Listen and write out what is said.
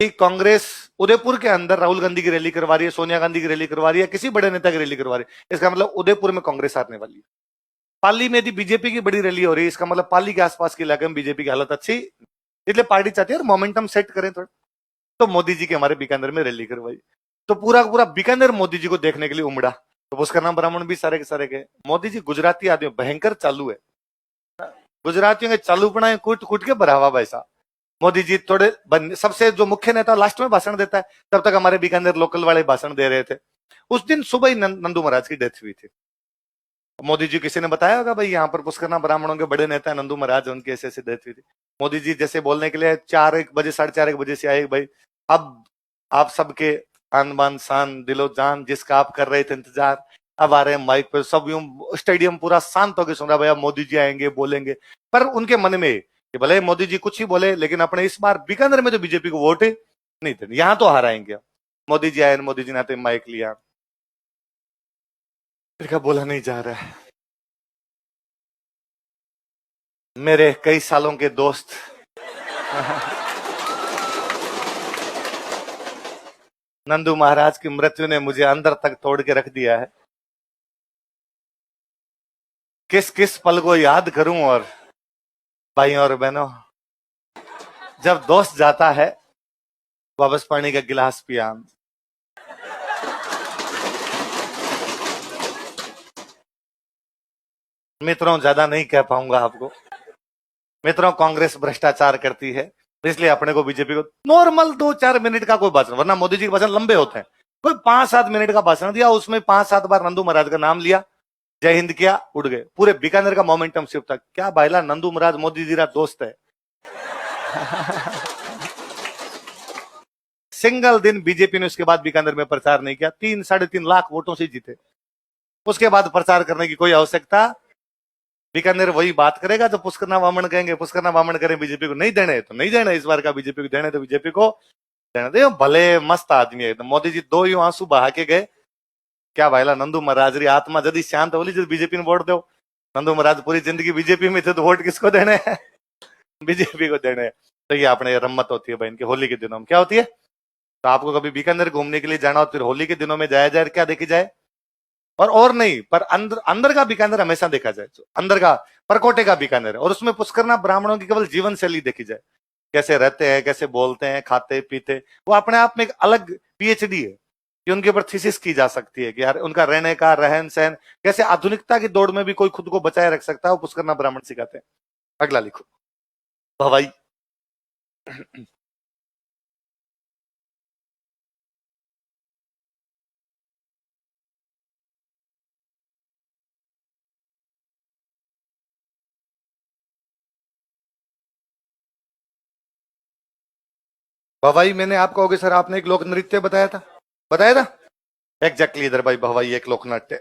कांग्रेस उदयपुर के अंदर राहुल गांधी की रैली करवा रही है, सोनिया गांधी की रैली करवा रही है, किसी बड़े नेता की रैली करवा रही है, इसका मतलब उदयपुर में कांग्रेस हारने वाली है। पाली में यदि बीजेपी की बड़ी रैली हो रही है, इसका मतलब पाली के आसपास के इलाके में बीजेपी की हालत अच्छी, इसलिए पार्टी चाहती है मोमेंटम सेट करें थोड़ा। तो मोदी जी के हमारे बीकानेर में रैली करवाई, तो पूरा पूरा बीकानेर मोदी जी को देखने के लिए उमड़ा। तो उसका नाम ब्राह्मण भी सारे के सारे गए। मोदी जी गुजराती आदमी भयंकर चालू है, गुजरातियों के चालूपना कूट कूट के भरा हुआ पैसा। मोदी जी थोड़े सबसे जो मुख्य नेता लास्ट में भाषण देता है, तब तक हमारे बीकानेर लोकल वाले भाषण दे रहे थे। उस दिन सुबह ही नंदू महाराज की डेथ हुई थी। मोदी जी किसी ने बताया होगा भाई यहाँ पर पुष्करना ब्राह्मणों के बड़े नेता नंदू महाराज, उनकी ऐसे ऐसे डेथ हुई थी। मोदी जी जैसे बोलने के लिए 4-1 बजे 4:30 से आए, भाई अब आप सबके आन बान शान दिलो जान जिसका आप कर रहे थे इंतजार, अब आ रहे हैं माइक पे, सब यूं स्टेडियम पूरा शांत होकर सुन रहा, भैया मोदी जी आएंगे बोलेंगे। पर उनके मन में कि भले मोदी जी कुछ ही बोले, लेकिन अपने इस बार बीकानेर में तो बीजेपी को वोट नहीं थे, यहां तो हराएंगे। मोदी जी आए, मोदी जी ने आते माइक लिया, फिर क्या बोला नहीं जा रहा है। मेरे कई सालों के दोस्त नंदू महाराज की मृत्यु ने मुझे अंदर तक तोड़ के रख दिया है। किस किस पल को याद करूं, और भाइयों और बहनों, जब दोस्त जाता है वापस पानी का गिलास पिया। मित्रों ज्यादा नहीं कह पाऊंगा आपको। मित्रों कांग्रेस भ्रष्टाचार करती है, इसलिए अपने को बीजेपी को नॉर्मल 2-4 मिनट का कोई भाषण, वरना मोदी जी के भाषण लंबे होते हैं। कोई 5-7 मिनट का भाषण दिया, उसमें 5-7 बार नंदू महाराज का नाम लिया, जय हिंद किया, उड़ गए। पूरे बीकानेर का मोमेंटम शिफ्ट था। क्या भाईला नंदू महाराज मोदी जी का दोस्त है। सिंगल दिन बीजेपी ने उसके बाद बीकानेर में प्रचार नहीं किया, 3-3.5 लाख वोटों से जीते। उसके बाद प्रचार करने की कोई आवश्यकता, बीकानेर वही बात करेगा जो पुष्करना वामन कहेंगे, पुष्करना वामन करें बीजेपी को। नहीं देने तो नहीं देने, इस बार का बीजेपी को देने तो बीजेपी को देने दे। भले मस्त आदमी है एकदम। मोदी जी 2 यूं आंसू बहा के गए। क्या भाईला नंदू महाराज री आत्मा यदि शांत होली जो बीजेपी ने वोट दो। नंदू महाराज पूरी जिंदगी बीजेपी में थे, तो वोट किसको देने हैं? बीजेपी को देने हैं। तो ये अपने रम्मत होती है भाई इनकी। होली के दिनों में क्या होती है, तो आपको कभी बीकानेर घूमने के लिए जाना हो, फिर होली के दिनों में जाया जाए, क्या देखी जाए, और नहीं, पर अंदर अंदर का बीकानेर हमेशा देखा जाए, तो अंदर का परकोटे का बीकानेर है। और उसमें पुष्करना ब्राह्मणों की केवल जीवन शैली देखी जाए, कैसे रहते हैं, कैसे बोलते हैं, खाते पीते। वो अपने आप में एक अलग पीएचडी है कि उनके ऊपर थीसिस की जा सकती है कि यार उनका रहने का रहन सहन कैसे आधुनिकता की दौड़ में भी कोई खुद को बचाए रख सकता है, वो पुष्करना ब्राह्मण सिखाते हैं। अगला लिखो भवाई। भवाई मैंने आप कहोगे सर आपने एक लोक नृत्य बताया था, बताया था एग्जैक्टली इधर भाई। भवाई एक लोक नाट्य।